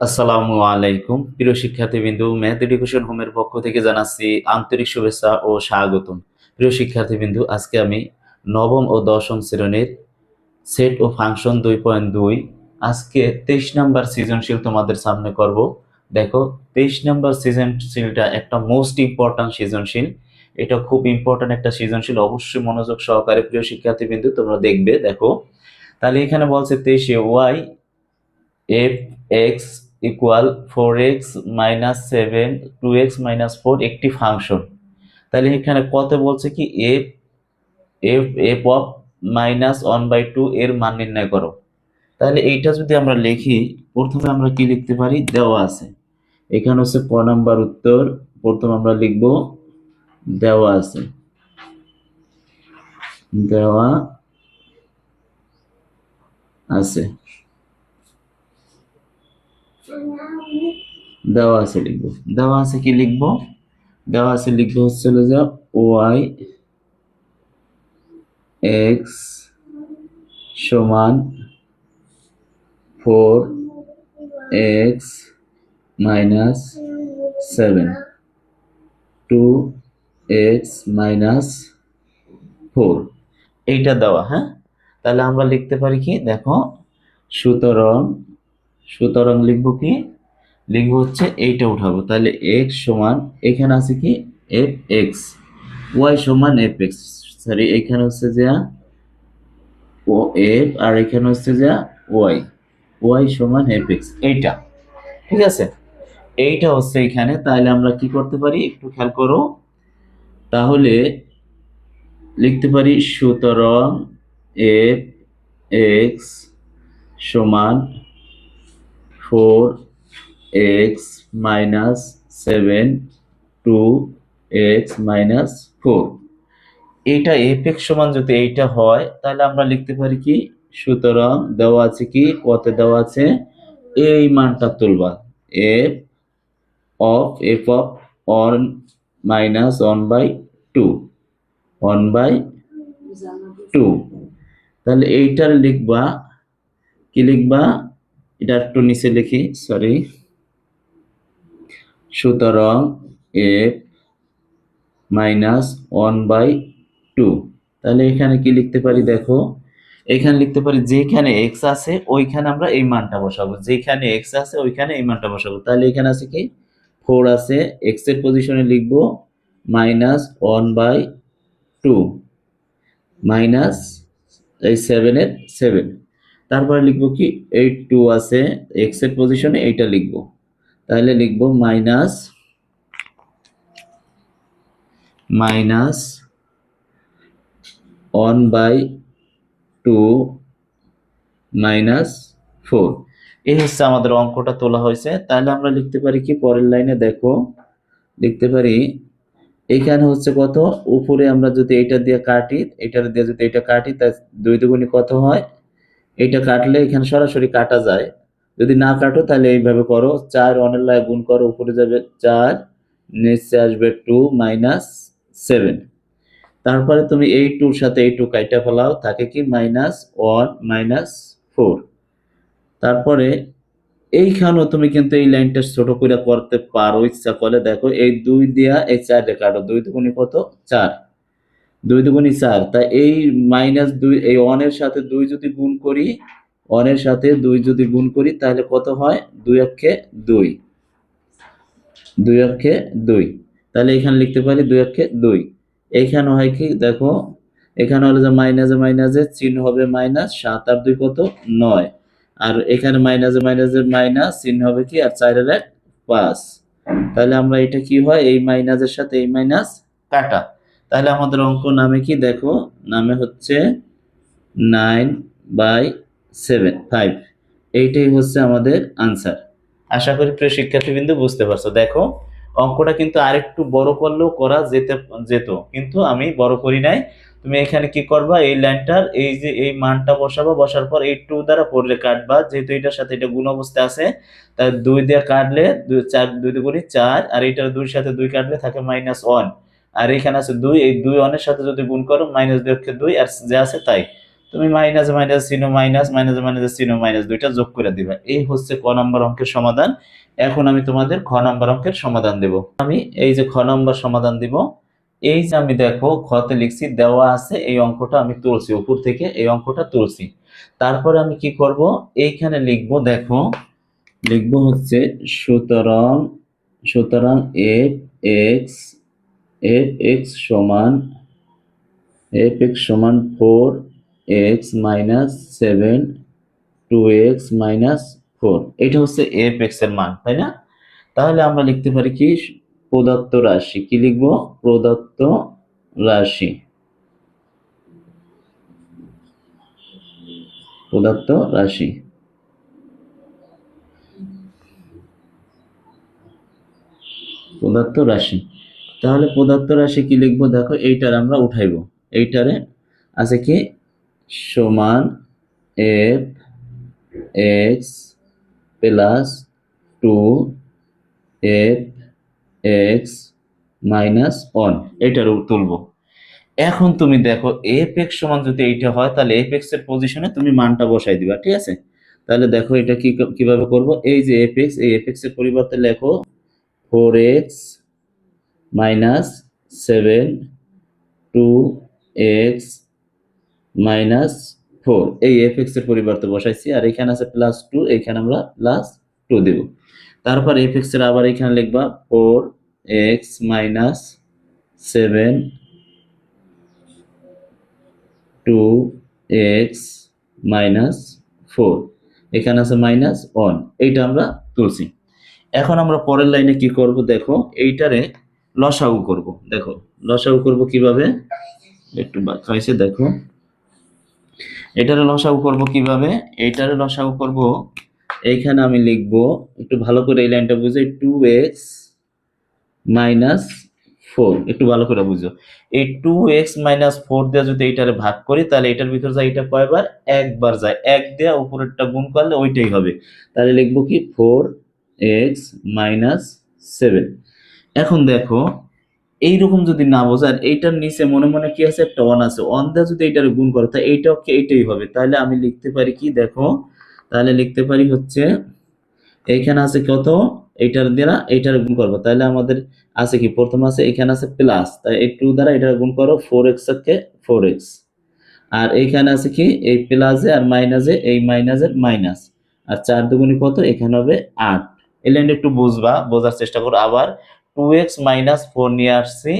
আসসালামু আলাইকুম প্রিয় শিক্ষার্থীবৃন্দু, ম্যাথ এডুকেশন হোমের পক্ষ থেকে জানাচ্ছি আন্তরিক শুভেচ্ছা ও স্বাগতম। প্রিয় শিক্ষার্থীবৃন্দু, আজকে আমি নবম ও দশম শ্রেণীর সেট ও ফাংশন 2.2 আজকে 23 নাম্বার সৃজনশীল তোমাদের সামনে করব। দেখো, 23 নাম্বার সৃজনশীলটা একটা মোস্ট ইম্পর্ট্যান্ট সৃজনশীল। এটা খুব ইম্পর্ট্যান্ট একটা সৃজনশীল, অবশ্যই মনোযোগ সহকারে প্রিয় শিক্ষার্থীবৃন্দু তোমরা দেখবে। দেখো, তাহলে এখানে বলছে 23 Y F X equal 4x minus 7 2x minus 4 একটি ফাংশন। তাহলে এখানে কত বলছে কি এফ এফ এফ অফ -1/2 এর মান নির্ণয় করো। তাহলে এইটা যদি আমরা লিখি, প্রথমে আমরা কি লিখতে পারি, দেওয়া আছে এখানে হচ্ছে ক নাম্বার উত্তর। প্রথম আমরা লিখব দেওয়া আছে, দেওয়া আছে, দেওয়া আছে লিখবো। দেওয়া আছে কি লিখবো, দেওয়া আছে লিখবো হচ্ছে যে ওয়াই এক্স সমান 4x মাইনাস 7 2x মাইনাস 4 এইটা দেওয়া। হ্যাঁ, তাহলে আমরা লিখতে পারি কি, দেখো, সুতরাং সুতরাং লিখবো কি, লিখবো হচ্ছে এইটা উঠাবো। তাহলে x সমান, এখানে আছে কি এফ এক্স, ওয়াই সমান এফ এক্স, সরি এখানে হচ্ছে যে ও এফ, আর এখানে হচ্ছে যে ওয়াই, ওয়াই সমান এফ এক্স, এইটা ঠিক আছে। এইটা হচ্ছে এখানে। তাহলে আমরা কি করতে পারি একটু খেয়াল করো, তাহলে লিখতে পারি সুতরাং এফ এক্স সমান 4x মাইনাস 7 2x মাইনাস 4। এইটা এফ এক্স সমান যদি এইটা হয়, তাহলে আমরা লিখতে পারি কি, সুতরাং দেওয়া আছে কি, কত দেওয়া আছে, এই মানটা তুলবা, F F of on minus 1/2 1/2। তাহলে এইটার লিখবা কি, লিখবা এটা একটু নিচে লিখি, সরি, সুতরাং এফ -1/2। তাহলে এখানে কি লিখতে পারি, দেখো এখানে লিখতে পারি যেখানে এক্স আছে ওইখানে আমরা এই মানটা বসাবো, যেখানে এক্স আছে ওইখানে এই মানটা বসাবো। তাহলে এখানে আছে কি 4 আছে, এক্স এর পজিশনে লিখবো -1/2 মাইনাস এই 7 এর 7। তারপরে লিখবো কি 2 আছে এক্স এর পজিশনে, এইটা লিখবো। তাহলে লিখবো মাইনাস মাইনাস 1/2 মাইনাস 4। এই হচ্ছে আমাদের অঙ্কটা তোলা হয়েছে। তাহলে আমরা লিখতে পারি কি, পরের লাইনে দেখো লিখতে পারি, এখানে হচ্ছে কত, উপরে আমরা যদি এটা দিয়ে কাটি, এটার দিয়ে যদি এটা কাটি, তাই 2 দুগুণে কত হয়, এটা কাটলে এখানে সরাসরি কাটা যায়। যদি না কাটো তাহলে এইভাবে করো, 4 অনের লাই গুণ করো, উপরে যাবে 4, নিচে আসবে 2 মাইনাস 7। তারপরে তুমি এই 2 এর সাথে এই 2 কাইটা ফেলাও, থাকে কি -1 মাইনাস 4। তারপরে এইখানেও তুমি কিন্তু এই লাইনটা ছোট করে করতে পারো ইচ্ছা করলে। দেখো এই 2 দিয়া এই 4 রে কাটো, 2 দুগুণে কত 4, 2 দুগুণে 4। তাই এই -2, এই 1 এর সাথে 2 যদি গুণ করি, 1 এর সাথে 2 যদি গুণ করি তাহলে কত হয়, 2 একে 2, 2 একে 2। তাহলে এখানে লিখতে পারি 2 একে 2। এইখানে হয় কি, দেখো এখানে হলো যে মাইনাসে মাইনাসে চিহ্ন হবে মাইনাস, 7 আর 2 কত 9, আর এখানে মাইনাসে মাইনাসে মাইনাস চিহ্ন হবে কি, আর 4 এর 1 5। তাহলে আমরা এটা কি হয়, এই মাইনাসের সাথে এই মাইনাস কাটা। তাহলে আমাদের অঙ্ক নামে কি, দেখো নামে হচ্ছে 9/7 এইটাই হচ্ছে আমাদের আনসার। আশা করি প্রিয় শিক্ষার্থীবৃন্দ বুঝতে পারছো। দেখো, অঙ্কটা কিন্তু আরেকটু বড় করলেও করা যেত, কিন্তু আমি বড় করি নাই। তুমি এখানে কি করবা, এই লাইনটার এই যে এই মানটা বসাবা, বসার পর এই 2 দ্বারা 4 রে কাটবা, যেহেতু এটার সাথে এটা গুণ অবস্থায় আছে, তাই 2 দিয়ে কাটলে 2 4 2 দুগুণে 4, আর এটার 2 এর সাথে 2 কাটলে থাকে -1, আর এখানে আছে 2, এই 2 1 এর সাথে যদি গুণ করো -2 কে 2, আর যা আছে তাই। তুমি মাইনাস মাইনাস চিহ্ন মাইনাস, মাইনাস মাইনাস চিহ্ন মাইনাস, দুইটা যোগ করে দিবা। এই হচ্ছে ক নম্বর অঙ্কের সমাধান। এখন আমি তোমাদের খ নম্বর অঙ্কের সমাধান দেব। আমি এই যে খ নম্বর সমাধান দিব, এই যে আমি দেখো খতে লিখছি দেওয়া আছে, এই অঙ্কটা আমি তুলছি উপর থেকে, এই অঙ্কটা তুলছি। তারপরে আমি কি করব, এইখানে লিখবো, দেখো লিখবো হচ্ছে সুতরাং সুতরাং এক্স সমান 4x মাইনাস 7 2x মাইনাস 4, এটা হচ্ছে এক্স এর মান, তাই না? তাহলে আমরা লিখতে পারি কি, প্রদত্ত রাশি, কি লিখবো, প্রদত্ত রাশি, প্রদত্ত রাশি, প্রদত্ত রাশি। তাহলে প্রদত্ত রাশি কি লিখবো, দেখো এইটার আমরা উঠাইবো, এইটারে আছে কি সমান F x plus 2 x minus 1, এটার তুলবো। এখন তুমি দেখো এফ এক্স সমান যদি এইটা হয়, তাহলে এফ এক্স এর পজিশনে তুমি মানটা বসাই দিবা, ঠিক আছে? তাহলে দেখো এটা কিভাবে করব, এই যে এফ এক্স, এই এফ এক্স এর পরিবর্তে লেখো 4x মাইনাস 7 2x মাইনাস 4, এই এফ এক্স এর পরিবর্তে বসাইছি। আর এখানে আছে প্লাস 2, এখানে আমরা প্লাস 2 দেব। তারপর এফ এক্স এর আবার এখানে লিখবা 4x মাইনাস 7 2x মাইনাস 4, এখানে আছে মাইনাস 1, এইটা আমরা তুলছি। এখন আমরা পরের লাইনে কি করব, দেখো এইটারে লসাগু করব। দেখো লসাগু করব কিভাবে, একটু বাঁকাইছে, দেখো এটারে লসাগু করব কিভাবে, এইটারে লসাগু করব, এইখানে আমি লিখব, একটু ভালো করে এই লাইনটা বুঝে, 2x মাইনাস 4, একটু ভালো করে বুঝো। এই 2x মাইনাস 4 দিয়ে যদি এইটারে ভাগ করি, তাহলে এটার ভিতর যায় এটা কয়বার, একবার যায়, এক দিয়ে উপরেরটা গুণ করলে ওইটাই হবে। তাহলে লিখবো কি 4x মাইনাস 7। এখন দেখো এইরকম যদি না বোঝা, আর এইটার নিচে মনে মনে কি আছে, একটা 1 আছে, 1 দিয়ে যদি এইটারে গুণ করো, তাহলে এইটাও এইটাই হবে। তাহলে আমি লিখতে পারি কি, দেখো তাহলে লিখতে পারি হচ্ছে, এইখানে আছে কত, এইটার দ্বারা এইটার গুণ করবো, তাহলে আমাদের আছে কি, প্রথম আছে এখানে আছে প্লাস, তাই এই 2 দ্বারা এটার গুণ করো, 4x কে 4x, আর এইখানে আছে কি এই প্লাসে আর মাইনাসে, এই মাইনাসের মাইনাস, আর 4 দুগুণে কত, এখানে হবে 8। এই লাইনটা একটু বুঝবা, বোঝার চেষ্টা করো। আবার 2x মাইনাস 4 নিয়ে আসছি,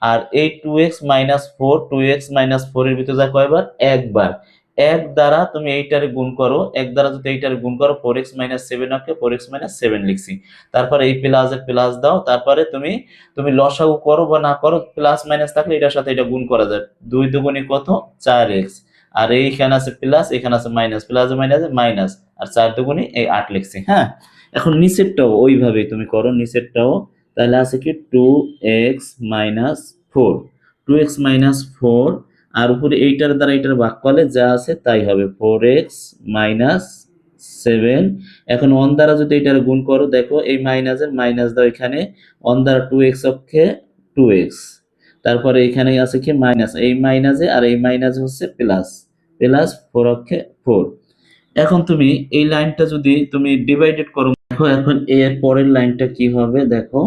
আর এই 2x মাইনাস 4, 2x মাইনাস 4 এর ভিতরে যায় কয়বার, একবার। এক দ্বারা তুমি এইটারে গুণ করো, এক দ্বারা যদি এইটারে গুণ করো, 4x মাইনাস 7 ওকে 4x মাইনাস 7 লিখছি। তারপরে এই প্লাসের প্লাস দাও, তারপরে তুমি তুমি লসাগু করো বা না করো, প্লাস মাইনাস থাকলে এটার সাথে এটা গুণ করা যায়, 2 দুগুণে কত, 4x, আর এইখানে আছে প্লাস, এখানে আছে মাইনাস, প্লাস মাইনাস মাইনাস, আর 4 দুগুণে এই 8 লিখছি। হ্যাঁ, এখন নিচেরটাও ওইভাবেই তুমি করো, নিচেরটাও। তাহলে আছে কি 2x মাইনাস 4, 2x মাইনাস 4, আর উপরে এইটার দ্বারা এইটার ভাগ করলে যা আছে তাই হবে, 4x মাইনাস 7। এখন 1 দ্বারা যদি এটার গুণ করো, দেখো এই মাইনাসের মাইনাস দাও, এখানে 1 দ্বারা 2x অক্ষে 2x, তারপরে এখানে আছে কি মাইনাস, এই মাইনাসে আর এই মাইনাস হচ্ছে প্লাস, প্লাস 4 অক্ষে 4। এখন তুমি এই লাইনটা যদি তুমি ডিভাইডেড করো, দেখো এখন এর পরের লাইনটা কি হবে, দেখো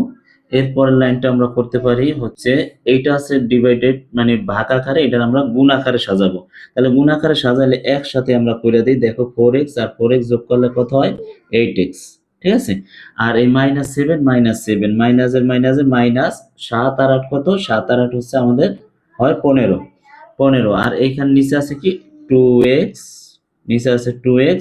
এর পরের লাইনটা আমরা করতে পারি হচ্ছে, এইটা আছে ডিভাইডেড মানে ভাগ আকারে, এটা আমরা গুণ আকারে সাজাবো। তাহলে গুণ আকারে সাজালে একসাথে আমরা করে দিই, দেখো 4x আর 4x যোগ করলে কত হয়, 8x, ঠিক আছে? আর এই মাইনাস 7 মাইনাস 7, মাইনাসের মাইনাসে মাইনাস, 7 আর 8 কত, 7 আর 8 হচ্ছে আমাদের হয় 15, আর এইখানে নিচে আছে কি 2x, নিচে আছে 2x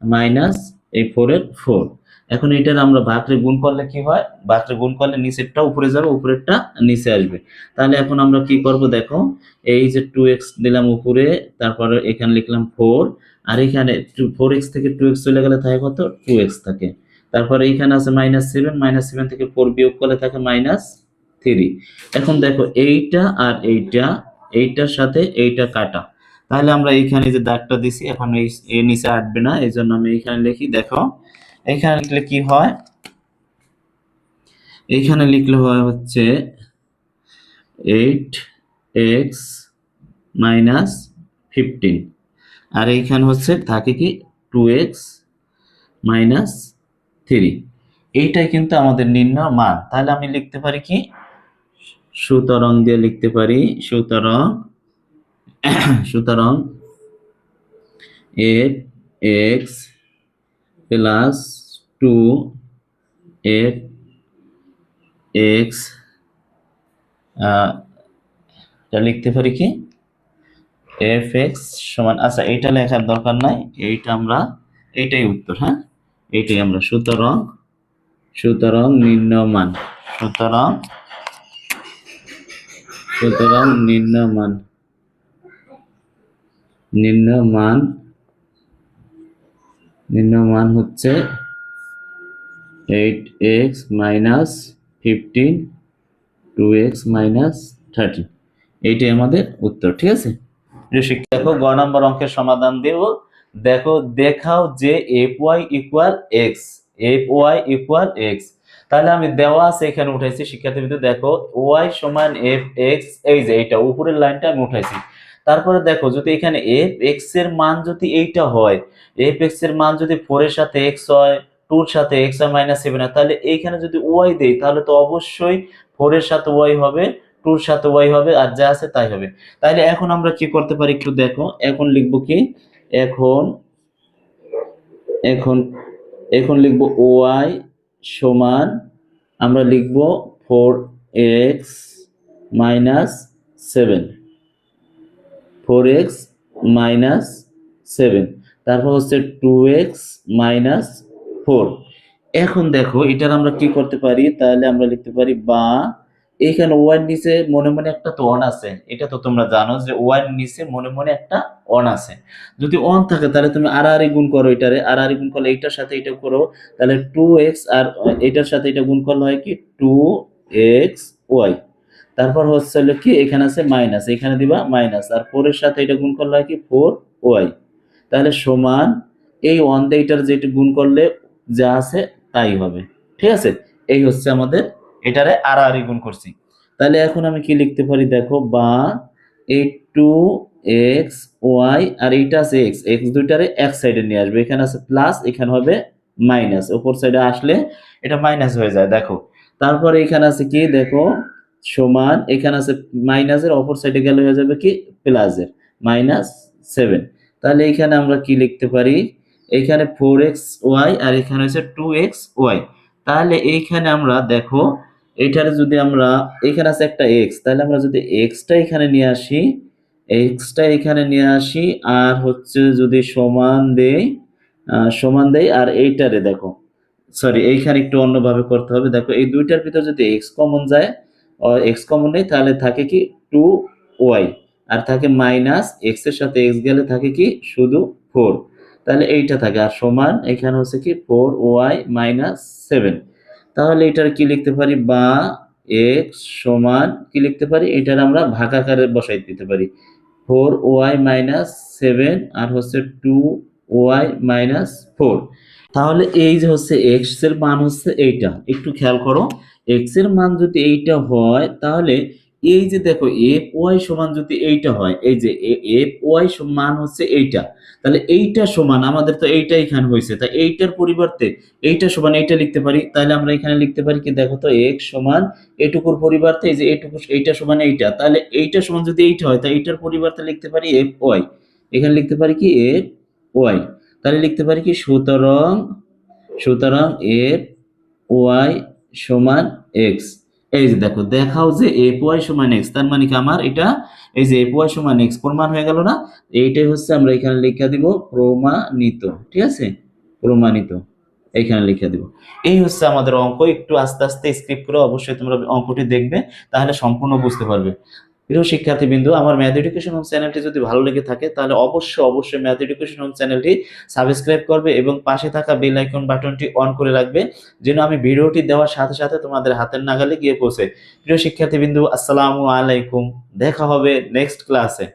মাইনাস এই 4 এর 4। এখন এটার আমরা ভাগরে গুণ করলে কি হয়, ভাগরে গুণ করলে নিচেরটা উপরে যাবে, উপরেরটা নিচে আসবে। তাহলে এখন আমরা কি করব, দেখো এই যে 2x দিলাম উপরে, তারপরে এখানে লিখলাম 4, আর এখানে 4x থেকে 2x চলে গেলে থাকে কত, 2x থাকে। তারপরে এইখানে আছে মাইনাস 7, মাইনাস 7 থেকে 4 বিয়োগ করলে থাকে মাইনাস 3। এখন দেখো এইটা আর এইটা, এইটার সাথে এইটা কাটা, তাহলে আমরা এইখানে যে দাগটা দিছি, এখন এই এর নিচে আসবে না, এই জন্য আমি এইখানে লিখি। দেখো এইখানে লিখলে কি হয়, এইখানে লিখলে হয় হচ্ছে 8x মাইনাস 15, আর এইখানে হচ্ছে থাকে কি 2x মাইনাস 3। এইটাই কিন্তু আমাদের নির্ণয় মান। তাহলে আমি লিখতে পারি কি, সুতরাং দিয়ে লিখতে পারি, সুতরাং সুতরাং f x plus 2 f x এটা লিখতে পারি কি f x সমান, আচ্ছা এইটা লেখার দরকার নাই, এইটা আমরা এইটাই উত্তর। হ্যাঁ, এইটাই আমরা সুতরাং সুতরাং নির্ণয় মান, সুতরাং সুতরাং নির্ণয় মান নির্ণয় মান হচ্ছে 8x মাইনাস 15 2x মাইনাস 30। এইটাই আমাদের উত্তর। ঠিক আছে, প্রিয় শিক্ষক, দেখো গ নম্বর অঙ্কের সমাধান দেব। দেখো, দেখাও যে fy equal x, fy equal x. তাহলে আমি দেওয়া আছে এখানে উঠাইছি শিক্ষার্থীবৃন্দ, দেখো y সমান fx, এই যে এইটা উপরের লাইনটা আমি উঠাইছি। তারপরে দেখো যদি এখানে fx এর মান যদি এইটা হয়, fx এর মান যদি 4 এর সাথে x হয়, 2 এর সাথে x হয় মাইনাস 7 হয়, তাহলে এইখানে যদি y দেই তাহলে তো অবশ্যই 4 এর সাথে y হবে, 2 এর সাথে y হবে, আর যা আছে তাই হবে। তাহলে এখন আমরা কি করতে পারি একটু দেখো, এখন লিখবো কি, এখন এখন এখন লিখবো y সমান, আমরা লিখবো 4x মাইনাস 7, 4x মাইনাস 7, তারপর হচ্ছে 2x মাইনাস 4। এখন দেখো এটার আমরা কি করতে পারি, তাহলে আমরা লিখতে পারি, বা এইখানে ওয়াই এর নিচে মনে মনে একটা তো অন আছে, এটা তো তোমরা জানো যে ওয়াই এর নিচে মনে মনে একটা অন আছে। যদি অন থাকে তাহলে তুমি আর গুণ করো, এটারে আর গুণ করলে এইটার সাথে এটা করো, তাহলে 2x আর এটার সাথে এটা গুণ করলে হয় কি 2xy। তারপর হচ্ছে হলো কি, এখানে আছে মাইনাস, এখানে দিবা মাইনাস, আর 4 এর সাথে এটা গুণ করলে হয় কি 4y। তাহলে সমান এই 1 দিয়ে এটার যেটা গুণ করলে যা আছে তাই হবে। ঠিক আছে, এই হচ্ছে আমাদের, এটারে আর গুণ করছি। তাহলে এখন আমি কি লিখতে পারি দেখো, বা এই 2xy আর এইটা আছে x, x দুইটারে এক সাইডে নিয়ে আসবে, এখানে আছে প্লাস, এখানে হবে মাইনাস, উপর সাইডে আসলে এটা মাইনাস হয়ে যায়। দেখো তারপরে এখানে আছে কি দেখো, সমান, এখানে আছে মাইনাসের অপর সাইডে গেলে হয়ে যাবে কি প্লাসের, মাইনাস 7। তাহলে এখানে আমরা কি লিখতে পারি, এখানে 4xy আর এখানে হচ্ছে 2xy। তাহলে এইখানে আমরা দেখো, এইটারে যদি আমরা, এখানে আছে একটা x, তাহলে আমরা যদি xটা এখানে নিয়ে আসি, xটা এখানে নিয়ে আসি, আর হচ্ছে যদি সমান দেই, আর এইটারে দেখো, সরি এইখানে একটু অন্যভাবে করতে হবে। দেখো এই দুইটার ভিতর যদি x কমন যায়, এক্স কমন নেই, তাহলে থাকে কি 2y, আর থাকে মাইনাস, এক্স এর সাথে এক্স গেলে থাকে কি শুধু 4। তাহলে এইটা থাকে, আর সমান এখানে হচ্ছে কি 4y মাইনাস 7। তাহলে এটার কি লিখতে পারি, বা x সমান কি লিখতে পারি, এটার আমরা ভাগাকারে বসাই দিতে পারি, 4y মাইনাস 7 আর হচ্ছে 2y মাইনাস 4। তাহলে এই যে হচ্ছে x এর মান হচ্ছে এইটা, একটু খেয়াল করো, x এর মান যদি এইটা হয়, তাহলে এই যে দেখো fy সমান যদি এইটা হয়, এই যে fy মান হচ্ছে এইটা, তাহলে এইটা সমান, আমাদের তো এইটা এখানে হয়েছে, তাই এইটার পরিবর্তে এইটা সমান এইটা লিখতে পারি। তাহলে আমরা এখানে লিখতে পারি কি দেখো তো, x সমান এটুকুর পরিবর্তে এই যে এটুকু, এইটা সমান এইটা, তাহলে এইটা সমান যদি এইটা হয়, তাই এইটার পরিবর্তে লিখতে পারি fy, এখানে লিখতে পারি কি fy। তাহলে লিখতে পারি কি, সুতরাং সুতরাং এফ ওয়াই সমান এক্স। এই যে দেখো, দেখাও যে এফ ওয়াই সমান এক্স, তার মানে কি আমার এটা, এই যে এফ ওয়াই সমান এক্স প্রমাণ হয়ে গেল না। এইটাই হচ্ছে আমরা এখানে লিখে দিব প্রমাণিত। ঠিক আছে, প্রমাণিত এইখানে লিখে দিব। এই হচ্ছে আমাদের অঙ্ক। একটু আস্তে আস্তে স্ক্রিপ্ট করে অবশ্যই তোমরা অঙ্কটি দেখবে, তাহলে সম্পূর্ণ বুঝতে পারবে। প্রিয় শিক্ষার্থীবৃন্দু, আমার ম্যাথ এডুকেশন হোম চ্যানেলটি যদি ভালো লেগে থাকে তাহলে অবশ্যই ম্যাথ এডুকেশন হোম চ্যানেলটি সাবস্ক্রাইব করবে এবং পাশে থাকা বেল আইকন বাটনটি অন করে রাখবে, যেন আমি ভিডিওটি দেওয়ার সাথে সাথে তোমাদের হাতের নাগালে গিয়ে পৌঁছে। প্রিয় শিক্ষার্থীবৃন্দু, আসসালামু আলাইকুম, দেখা হবে নেক্সট ক্লাসে।